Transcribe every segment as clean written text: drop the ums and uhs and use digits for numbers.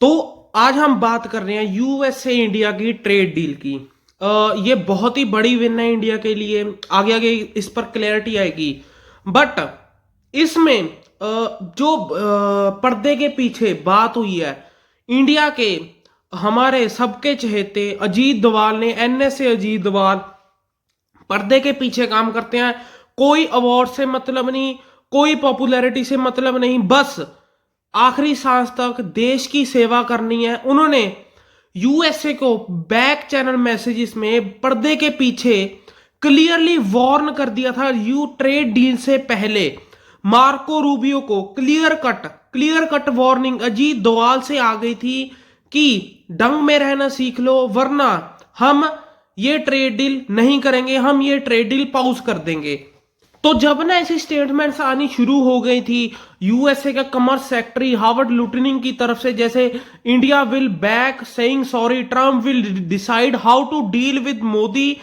तो आज हम बात कर रहे हैं यूएसए इंडिया की ट्रेड डील की। ये बहुत ही बड़ी विन है इंडिया के लिए। आगे आगे इस पर क्लैरिटी आएगी। बट इसमें जो पर्दे के पीछे बात हुई है, इंडिया के हमारे सबके चहेते अजीत डोभाल ने, एनएसए अजीत डोभाल पर्दे के पीछे काम करते हैं। कोई अवार्ड से मतलब नहीं, कोई पॉपुलैरिटी से मतलब नहीं, बस आखिरी सांस तक देश की सेवा करनी है। उन्होंने यूएसए को बैक चैनल मैसेजेस में पर्दे के पीछे क्लियरली वार्न कर दिया था। यू ट्रेड डील से पहले मार्को रूबियो को clear cut warning Ajit Doval से आ गई थी कि डंग में रहना सीख लो, वरना हम ये ट्रेड डील नहीं करेंगे, हम ये ट्रेड डील पॉज कर देंगे। तो जब ना ऐसी स्टेटमेंट्स आनी शुरू हो गई थी यूएसए का कमर्स सेक्रेटरी हार्वर्ड लुटनिंग की तरफ से, जैसे India will back saying sorry, Trump will decide how to deal with Modi,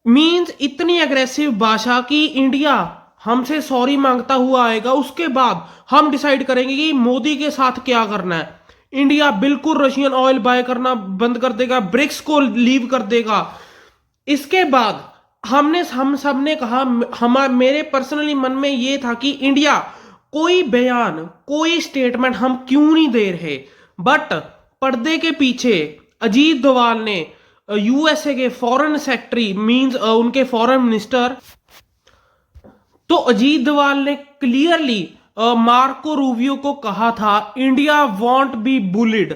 means इतनी अग्रेसिव भाषा कि इंडिया हमसे सॉरी मांगता हुआ आएगा, उसके बाद हम डिसाइड करेंगे कि मोदी के साथ क्या करना है। इंडिया बिल्कुल रशियन ऑयल बाय करना बंद कर देगा, ब्रिक्स को लीव कर देगा। इसके बाद हम सब ने कहा, मेरे पर्सनली मन में ये था कि इंडिया कोई बयान, कोई स्टेटमेंट हम क्यों नहीं दे रहे। बट पर्दे के पीछे अजीत डोभाल ने यूएसए के फॉरेन सेक्रेटरी मींस उनके फॉरेन मिनिस्टर, तो अजीत डोभाल ने क्लियरली मार्को रूबियो को कहा था इंडिया वॉन्ट बी बुलिड।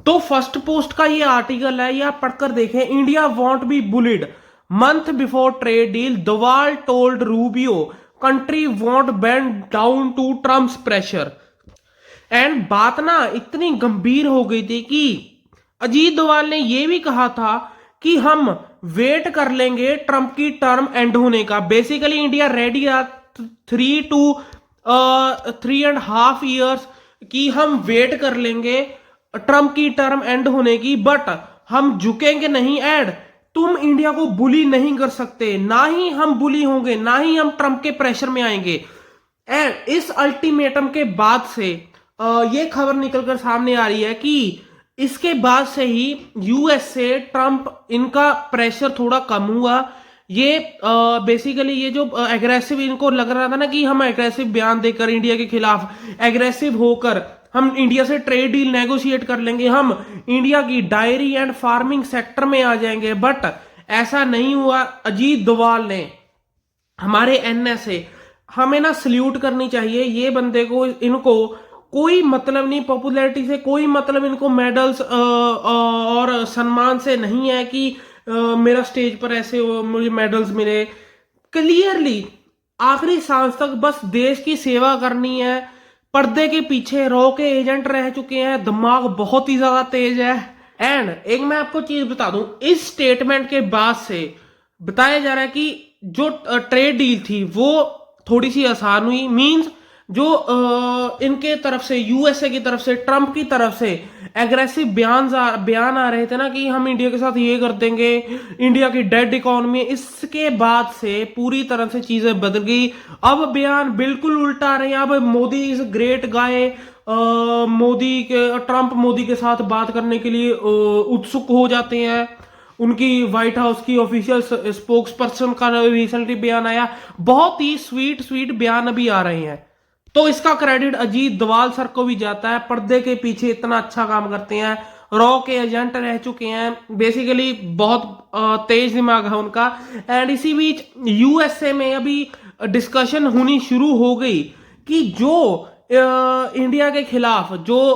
तो फर्स्ट पोस्ट का ये आर्टिकल है, ये आप पढ़कर देखें। India won't be bullied, month before trade deal, Doval told Rubio country won't bend down to Trump's pressure। And बात ना इतनी गंभीर हो गई थी कि अजीत डोभाल ने यह भी कहा था कि हम वेट कर लेंगे ट्रंप की टर्म एंड होने का। बेसिकली इंडिया रेडी है 3.5 ईयर्स की हम वेट कर लेंगे ट्रंप की टर्म एंड होने की, बट हम झुकेंगे नहीं। एंड तुम इंडिया को बुली नहीं कर सकते, ना ही हम बुली होंगे, ना ही हम ट्रंप के प्रेशर में आएंगे। एंड इस अल्टीमेटम के बाद से ये खबर निकलकर सामने आ रही है कि इसके बाद से ही यूएस से ट्रंप इनका प्रेशर थोड़ा कम हुआ। ये बेसिकली ये जो एग्रेसिव इनको लग रहा था ना कि हम एग्रेसिव बयान देकर इंडिया के खिलाफ एग्रेसिव होकर हम इंडिया से ट्रेड डील नेगोशिएट कर लेंगे, हम इंडिया की डायरी एंड फार्मिंग सेक्टर में आ जाएंगे, बट ऐसा नहीं हुआ। अजीत डोभाल ने, हमारे एनएसए, हमें ना सल्यूट करनी चाहिए ये बंदे को। इनको कोई मतलब नहीं पॉपुलैरिटी से, कोई मतलब इनको मेडल्स और सम्मान से नहीं है कि मेरा स्टेज पर ऐसे मुझे मेडल्स मिले। क्लियरली आखिरी सांस तक बस देश की सेवा करनी है। पर्दे के पीछे रॉ के एजेंट रह चुके हैं, दिमाग बहुत ही ज्यादा तेज है। एंड एक मैं आपको चीज बता दूं, इस स्टेटमेंट के बाद से बताया जा रहा है कि जो ट्रेड डील थी वो थोड़ी सी आसान हुई। मींस जो इनके तरफ से, यूएसए की तरफ से, ट्रंप की तरफ से एग्रेसिव बयान आ रहे थे ना कि हम इंडिया के साथ ये कर देंगे, इंडिया की डेड इकोनॉमी, इसके बाद से पूरी तरह से चीजें बदल गई। अब बयान बिल्कुल उल्टा आ रहे हैं। अब Modi is great guy, Trump Modi के साथ बात करने के लिए उत्सुक हो जाते हैं। उनकी व्हाइट हाउस की ऑफिशियल स्पोक्स पर्सन का रिसेंटली बयान आया, बहुत ही स्वीट बयान अभी आ रहे हैं। तो इसका क्रेडिट अजीत डोभाल सर को भी जाता है, पर्दे के पीछे इतना अच्छा काम करते हैं, रॉ के एजेंट रह चुके हैं। बेसिकली बहुत तेज दिमाग है उनका। एंड इसी बीच यूएसए में अभी डिस्कशन होनी शुरू हो गई कि जो इंडिया के खिलाफ, जो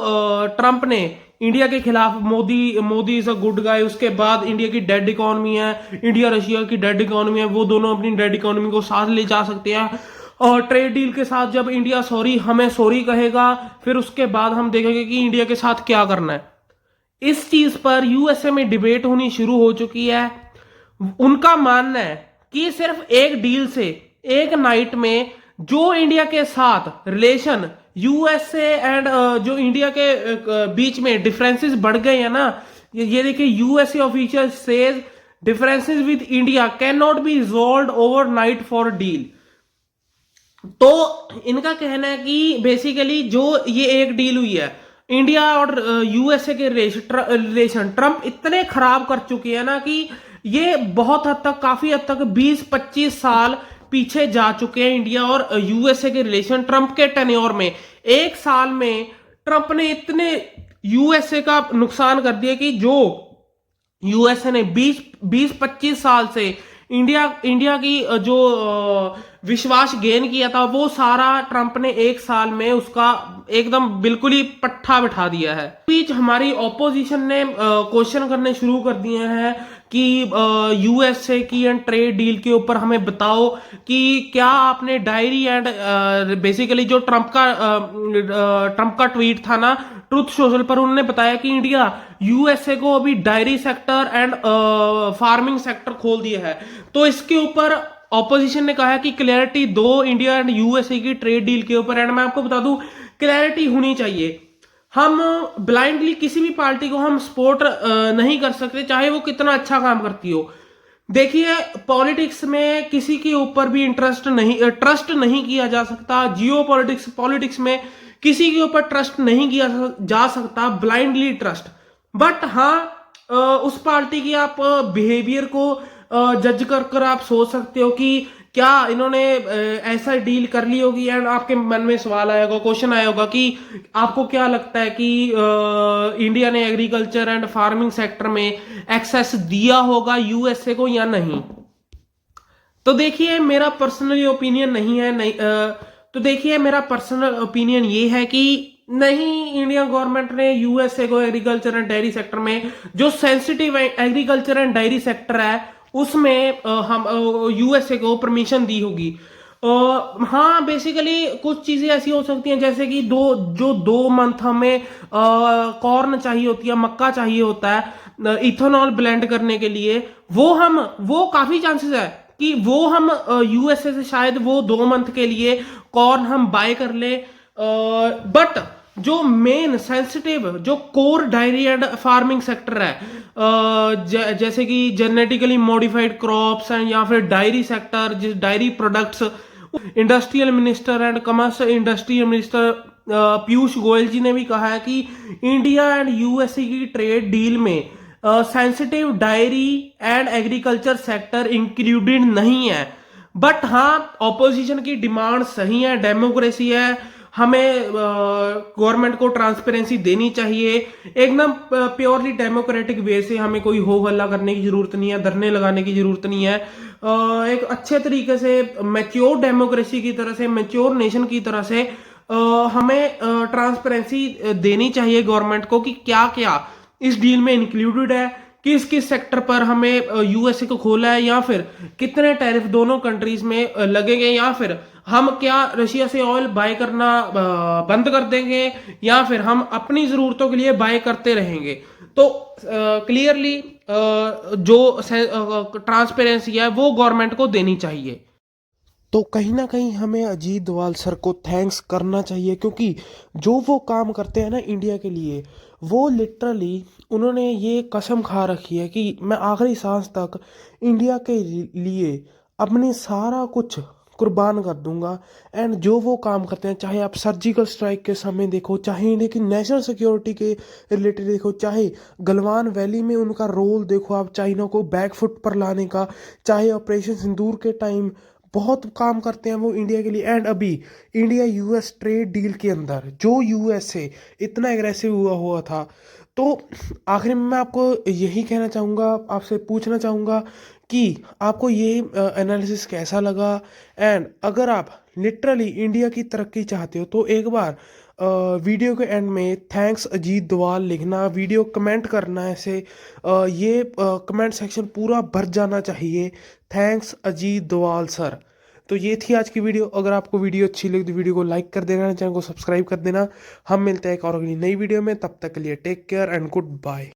ट्रंप ने इंडिया के खिलाफ Modi is a good guy, उसके बाद इंडिया की डेड इकोनॉमी है, इंडिया रशिया की डेड इकोनॉमी है, वो दोनों अपनी डेड इकोनॉमी को साथ ले जा सकते हैं। और ट्रेड डील के साथ जब इंडिया हमें सॉरी कहेगा, फिर उसके बाद हम देखेंगे कि इंडिया के साथ क्या करना है। इस चीज पर यूएसए में डिबेट होनी शुरू हो चुकी है। उनका मानना है कि सिर्फ एक डील से, एक नाइट में जो इंडिया के साथ रिलेशन यूएसए एंड जो इंडिया के बीच में डिफरेंसेस बढ़ गए हैं ना, ये देखिए USA official says differences with India can not be resolved overnight for deal. तो इनका कहना है कि बेसिकली जो ये एक डील हुई है, इंडिया और यूएसए के रिलेशन ट्रम्प इतने खराब कर चुके हैं ना कि ये बहुत हद तक, काफी हद तक 20-25 साल पीछे जा चुके हैं इंडिया और यूएसए के रिलेशन ट्रम्प के टेन्योर में। एक साल में ट्रम्प ने इतने यूएसए का नुकसान कर दिया कि जो यूएसए ने 20-25 साल से इंडिया की जो विश्वास गेन किया था, वो सारा ट्रंप ने एक साल में उसका एकदम बिल्कुल ही पट्टा बिठा दिया है। बीच हमारी ऑपोजिशन ने क्वेश्चन करने शुरू कर दिए हैं कि यूएसए की एंड ट्रेड डील के ऊपर हमें बताओ कि क्या आपने डायरी एंड बेसिकली जो ट्रंप का ट्वीट था ना ट्रुथ सोशल पर, उन्होंने बताया कि इंडिया यूएसए को अभी diary sector and farming sector खोल दिया है। तो इसके ऊपर ऑपोजिशन ने कहा कि क्लैरिटी दो इंडिया एंड यूएसए की ट्रेड डील के ऊपर। एंड मैं आपको बता दूं, क्लैरिटी होनी चाहिए। हम ब्लाइंडली किसी भी पार्टी को हम सपोर्ट नहीं कर सकते, चाहे वो कितना अच्छा काम करती हो। देखिए, पॉलिटिक्स में किसी के ऊपर भी ट्रस्ट नहीं किया जा सकता। जियो पॉलिटिक्स में किसी के ऊपर ट्रस्ट नहीं किया जा सकता, ब्लाइंडली ट्रस्ट। बट हाँ, उस पार्टी की आप बिहेवियर को जज कर आप सोच सकते हो कि क्या इन्होंने ऐसा डील कर ली होगी। एंड आपके मन में सवाल आएगा, क्वेश्चन आया होगा कि आपको क्या लगता है कि इंडिया ने एग्रीकल्चर एंड फार्मिंग सेक्टर में एक्सेस दिया होगा यूएसए को या नहीं। तो देखिए, मेरा पर्सनली ओपिनियन मेरा पर्सनल ओपिनियन ये है कि नहीं, इंडियन गवर्नमेंट ने यूएसए को एग्रीकल्चर एंड डेयरी सेक्टर में, जो sensitive agriculture and dairy sector है, उसमें हम यूएसए को परमिशन दी होगी। हाँ, बेसिकली कुछ चीजें ऐसी हो सकती हैं, जैसे कि 2 मंथ हमें कॉर्न चाहिए होती है, मक्का चाहिए होता है इथेनॉल ब्लेंड करने के लिए। वो काफी चांसेस है कि वो हम यूएसए से शायद वो 2 मंथ के लिए कॉर्न हम बाय कर ले। बट जो मेन सेंसिटिव, जो core dairy and farming sector है, जैसे कि जेनेटिकली मॉडिफाइड क्रॉप्स एंड या फिर dairy sector, dairy products, industrial minister and commercial industrial minister Piyush Goyal ji ने भी कहा है कि इंडिया एंड यूएसए की ट्रेड डील में sensitive dairy and agriculture sector included नहीं है। बट हाँ, ऑपोजिशन की डिमांड सही है, डेमोक्रेसी है, हमें गवर्नमेंट को ट्रांसपेरेंसी देनी चाहिए एकदम प्योरली डेमोक्रेटिक वे से। हमें कोई हो हल्ला करने की जरूरत नहीं है, धरने लगाने की जरूरत नहीं है। एक अच्छे तरीके से मैच्योर डेमोक्रेसी की तरह से, मैच्योर नेशन की तरह से हमें ट्रांसपेरेंसी देनी चाहिए गवर्नमेंट को कि क्या क्या इस डील में इंक्लूडेड है, किस किस सेक्टर पर हमें यूएसए को खोला है, या फिर कितने टैरिफ दोनों कंट्रीज में लगेंगे, या फिर हम क्या रशिया से ऑयल बाय करना बंद कर देंगे, या फिर हम अपनी जरूरतों के लिए बाय करते रहेंगे। तो क्लियरली जो ट्रांसपेरेंसी है वो गवर्नमेंट को देनी चाहिए। तो कहीं ना कहीं हमें अजीत डोभाल सर को थैंक्स करना चाहिए, क्योंकि जो वो काम करते हैं ना इंडिया के लिए, वो लिटरली उन्होंने ये कसम खा रखी है कि मैं आखिरी सांस तक इंडिया के लिए अपनी सारा कुछ कुर्बान कर दूंगा। एंड जो वो काम करते हैं, चाहे आप सर्जिकल स्ट्राइक के समय देखो, चाहे इंडिया की नेशनल सिक्योरिटी के रिलेटेड देखो, चाहे गलवान वैली में उनका रोल देखो, आप चाइना को बैकफुट पर लाने का, चाहे ऑपरेशन सिंदूर के टाइम बहुत काम करते हैं वो इंडिया के लिए। एंड अभी इंडिया यूएस ट्रेड डील के अंदर जो यूएसए इतना एग्रेसिव हुआ था। तो आखिर में मैं आपको यही कहना चाहूँगा, आपसे पूछना चाहूँगा कि आपको ये एनालिसिस कैसा लगा। एंड अगर आप लिटरली इंडिया की तरक्की चाहते हो तो एक बार वीडियो के एंड में थैंक्स अजीत डोभाल लिखना, वीडियो कमेंट करना, ऐसे ये कमेंट सेक्शन पूरा भर जाना चाहिए, थैंक्स अजीत डोभाल सर। तो ये थी आज की वीडियो। अगर आपको वीडियो अच्छी लगी तो वीडियो को लाइक कर देना, चैनल को सब्सक्राइब कर देना। हम मिलते हैं एक और अगली नई वीडियो में, तब तक के लिए take care and good bye.